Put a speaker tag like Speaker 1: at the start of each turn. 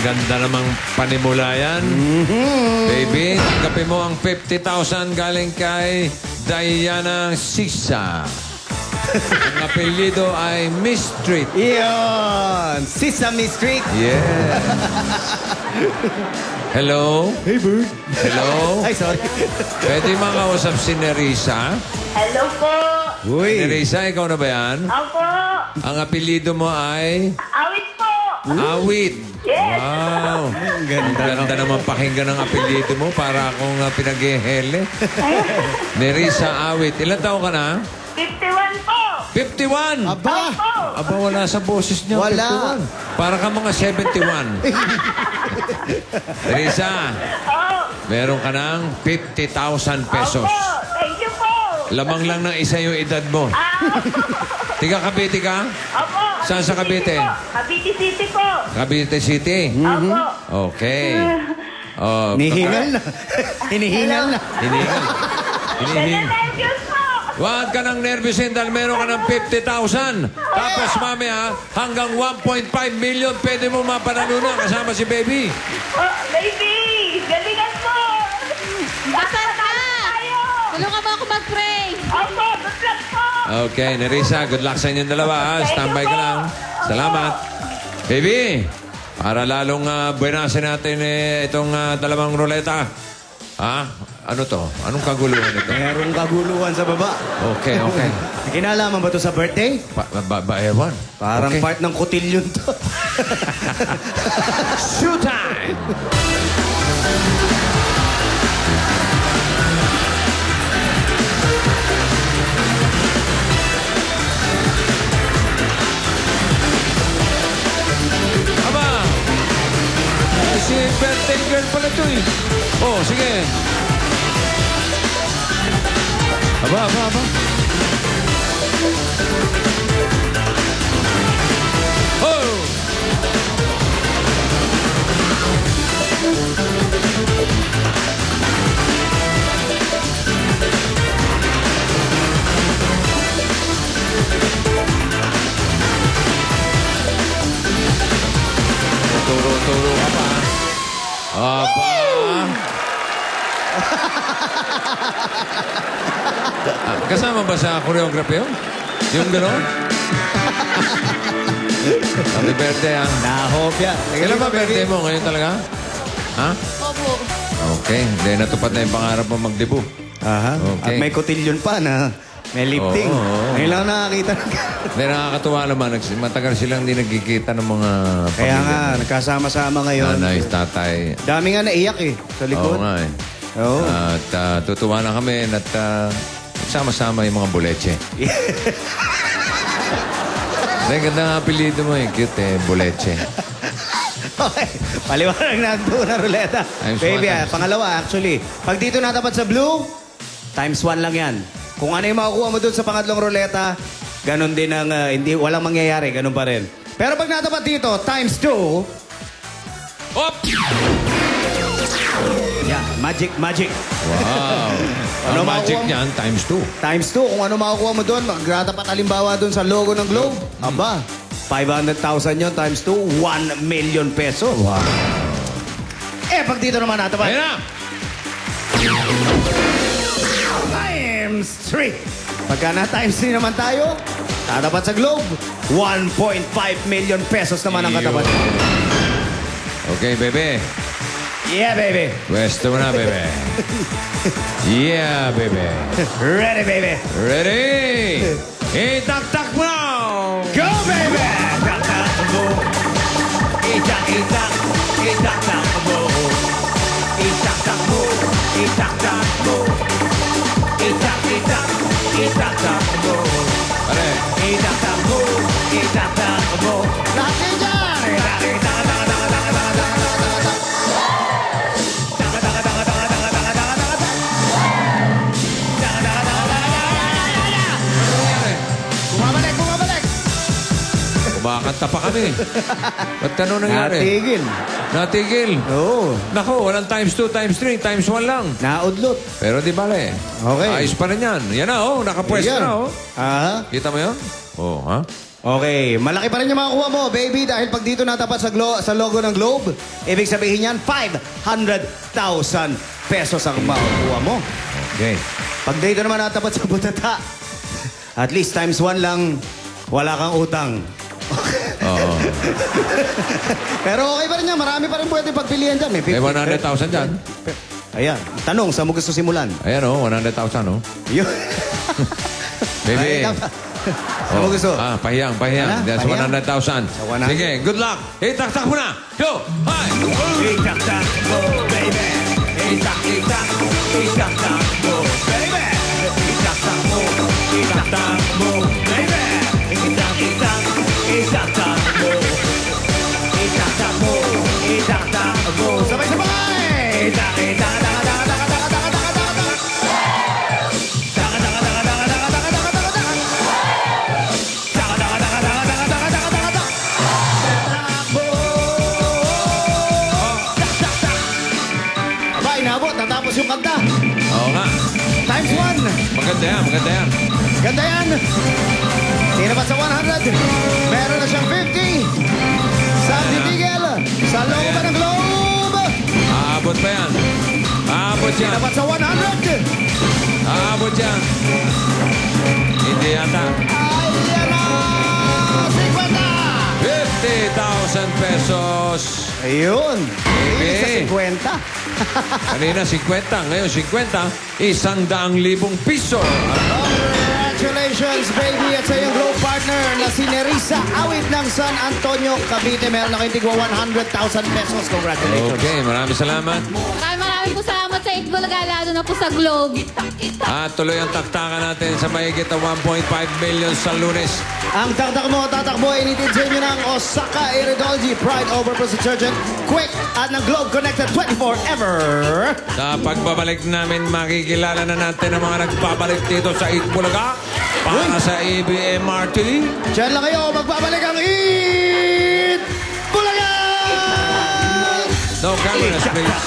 Speaker 1: Ganda namang panimula yan. Baby, tanggapin mo ang 50,000 galing kay Diana Sisa. Ang apelyido ay Miss Street.
Speaker 2: Iyon! Sesame Street!
Speaker 1: Yeah. Hello?
Speaker 2: Hey, bird!
Speaker 1: Hello?
Speaker 2: Ay, sorry.
Speaker 1: Pwede makausap si Nerissa?
Speaker 3: Hello po.
Speaker 2: Uy!
Speaker 1: Nerissa, ikaw na ba yan?
Speaker 3: Ako.
Speaker 1: Ang apelyido mo ay
Speaker 3: Awit po.
Speaker 1: Awit.
Speaker 3: Yes.
Speaker 1: Wow.
Speaker 2: Ang
Speaker 1: Ang ganda naman pakinggan ng apelyido mo para akong pinag-ehele. Nerissa Awit. Ilan taon ka na?
Speaker 3: 51 po.
Speaker 1: 51!
Speaker 2: Aba!
Speaker 3: Opo.
Speaker 1: Aba, wala sa boses niya.
Speaker 2: Wala.
Speaker 1: 51. Para ka mga 71. Nerissa,
Speaker 3: Oh.
Speaker 1: meron ka ng 50,000 pesos.
Speaker 3: Opo. Thank you po.
Speaker 1: Lamang lang ng isa yung edad mo. Tiga Cavite ka?
Speaker 3: Opo.
Speaker 1: Saan sa Cavite?
Speaker 3: Cavite City po.
Speaker 1: Cavite City.
Speaker 3: Opo.
Speaker 1: Okay. Oh,
Speaker 2: Hinihingal na. Hinihingal na.
Speaker 1: Hinihingal. Hinihingal.
Speaker 3: Nervous po.
Speaker 1: Huwag ka ng nervyusin dahil meron ka ng 50,000. Tapos mamaya, hanggang 1.5 million pwede mo mapanalunan kasama si baby.
Speaker 3: Oh, baby. Galingan po.
Speaker 4: Asan ka?
Speaker 3: Tayo.
Speaker 4: Tulungan mo ako mag-pray.
Speaker 3: Opo. Good luck po.
Speaker 1: Okay, Nerissa, good luck sa inyong dalawa. Ha? Standby ka lang. Salamat. Baby, para lalong buenasin natin itong dalawang ruleta. Ha? Ano to? Anong kaguluhan ito?
Speaker 2: Merong kaguluhan sa baba.
Speaker 1: Okay, okay.
Speaker 2: Kinalaman ba to sa birthday?
Speaker 1: Ewan.
Speaker 2: Parang
Speaker 1: Okay.
Speaker 2: part ng kotilyon to.
Speaker 1: Showtime! Aba! Si birthday girl pala to eh. Oh, sige. Aba, aba, aba. Oh! Turo-turo ka pa. Aba! Kasama ba sa choreography yun? Yung gano'n? Happy birthday, ah.
Speaker 2: Nahopya.
Speaker 1: Kailan ba birthday mo? Ngayon talaga? Ha?
Speaker 4: Opo.
Speaker 1: Okay. Hindi, natupad na yung pangarap mo mag-debut.
Speaker 2: Aha.
Speaker 1: Okay.
Speaker 2: At may kotilyon pa na may lifting.
Speaker 1: Oo.
Speaker 2: Ngayon lang nakakita.
Speaker 1: Hindi, nakakatuwa naman. Matagal silang hindi nagkikita ng mga
Speaker 2: Kaya nga,
Speaker 1: pamilya.
Speaker 2: nagkasama-sama ngayon.
Speaker 1: Nanay, tatay.
Speaker 2: Dami nga naiyak eh, sa
Speaker 1: Oo
Speaker 2: likod.
Speaker 1: nga eh.
Speaker 2: Oo.
Speaker 1: At tutuwa na kami at sama-sama yung mga buleche. Hindi, ganda nga apelido mo eh. Cute eh, buleche.
Speaker 2: Okay. Paliwanag na doon na ruleta.
Speaker 1: Times
Speaker 2: Baby,
Speaker 1: one, times
Speaker 2: pangalawa, actually. Pag dito natapat sa blue, times 1 lang yan. Kung ano yung makukuha mo doon sa pangatlong ruleta, ganun din ang, hindi, walang mangyayari, ganun pa rin. Pero pag natapat dito, times 2,
Speaker 1: Op!
Speaker 2: yeah, magic, magic.
Speaker 1: Wow!
Speaker 2: Ano
Speaker 1: Ang magic
Speaker 2: makukuha mo?
Speaker 1: niyan, times 2.
Speaker 2: Times 2, kung ano makukuha mo doon, magratapat halimbawa doon sa logo ng Globe, aba, 500,000 yun, times 2, 1 million pesos. Wow. Eh, pag dito naman natapat,
Speaker 1: Ayun na!
Speaker 2: times 3. Pagka na times 3 naman tayo, tatapat sa Globe, 1.5 million pesos naman ang katapat.
Speaker 1: Okay, bebe.
Speaker 2: Yeah, baby.
Speaker 1: Pwesto mo na, bebe. Yeah, bebe.
Speaker 2: Ready, baby.
Speaker 1: Ready? Itak-tak mo!
Speaker 2: Go, baby! Itak-tak mo. Itak-itak. Itak-tak mo. Itak-tak mo. Itak-tak mo. Itak-itak. Itak-tak mo.
Speaker 1: Pare,
Speaker 2: Itak-tak mo. Itak-tak mo. Laki dyan! Itak-itak. Bumabalik, bumabalik!
Speaker 1: kumakanta pa kami. Ba't ano nangyari?
Speaker 2: Natigil.
Speaker 1: Natigil.
Speaker 2: Oo.
Speaker 1: Naku, walang times 2, times 3, times 1 lang.
Speaker 2: Naudlot.
Speaker 1: Pero di bale.
Speaker 2: Okay.
Speaker 1: Ayos pa rin yan. Yan na, oh. Nakapwesto
Speaker 2: Ayan.
Speaker 1: na, oh.
Speaker 2: Aha.
Speaker 1: Kita mo yun? Oh, ha?
Speaker 2: Okay, malaki pa rin yung makukuha mo, baby, dahil pag dito natapat sa logo ng Globe, ibig sabihin yan, 500,000 pesos ang makukuha mo.
Speaker 1: Okay.
Speaker 2: Pag dito naman natapat sa butata, at least times 1 lang, wala kang utang.
Speaker 1: Oo.
Speaker 2: Pero okay pa rin yan, marami pa rin pwede pagpilian dyan.
Speaker 1: May 100,000 dyan.
Speaker 2: Ayan, tanong, saan mo gusto simulan?
Speaker 1: Ayan o, 100,000 o.
Speaker 2: Yun.
Speaker 1: Baby.
Speaker 2: Ay, saan mo gusto?
Speaker 1: Pahiyang.
Speaker 2: Ano?
Speaker 1: That's
Speaker 2: Pahiyang?
Speaker 1: 100,000.
Speaker 2: Sa 100.
Speaker 1: Sige, good luck. Itaktak mo na. Go! Hi!
Speaker 2: Itaktak mo, baby. Itaktak mo, baby. Itaktak mo, baby. Itaktak mo. Sabay-sabay! Aba, inabot. Natapos yung kanta.
Speaker 1: Oo nga.
Speaker 2: Times 1.
Speaker 1: Maganda yan.
Speaker 2: Ganda yan. Tinapat sa 100. Meron na siyang 50. Sa titigil. Sa logo pa ng Globe.
Speaker 1: Aabot pa yan. Aabot yan.
Speaker 2: Tinapat sa 100.
Speaker 1: Aabot yan. Hindi yata.
Speaker 2: Ay, yan na.
Speaker 1: 50,000 pesos.
Speaker 2: Ayun.
Speaker 1: Baby.
Speaker 2: Sa 50.
Speaker 1: Kanina 50, ngayon 50, 100,000 piso.
Speaker 2: Congratulations, baby. At sa iyong Globe partner na si Nerissa Awit ng San Antonio, Cavite. Meron na kayong tigwa 100,000 pesos. Congratulations.
Speaker 1: Okay, maraming salamat.
Speaker 4: Maraming po salamat sa Itbulaga, lalo na po sa Globe.
Speaker 1: At tuloy ang taktakan natin sa mahigit na 1.5 million sa Lunes.
Speaker 2: Ang taktak mo, tatakbo, initid sa inyo ng Osaka Iridology Pride Over Plus Detergent Quick at ng Globe Connected 24 Ever.
Speaker 1: Sa pagbabalik namin, makikilala na natin ang mga nagbabalik dito sa Itbulaga para sa ABMRT.
Speaker 2: Diyan lang kayo, magbabalik ang Eat Bulaga!
Speaker 1: No cameras, please.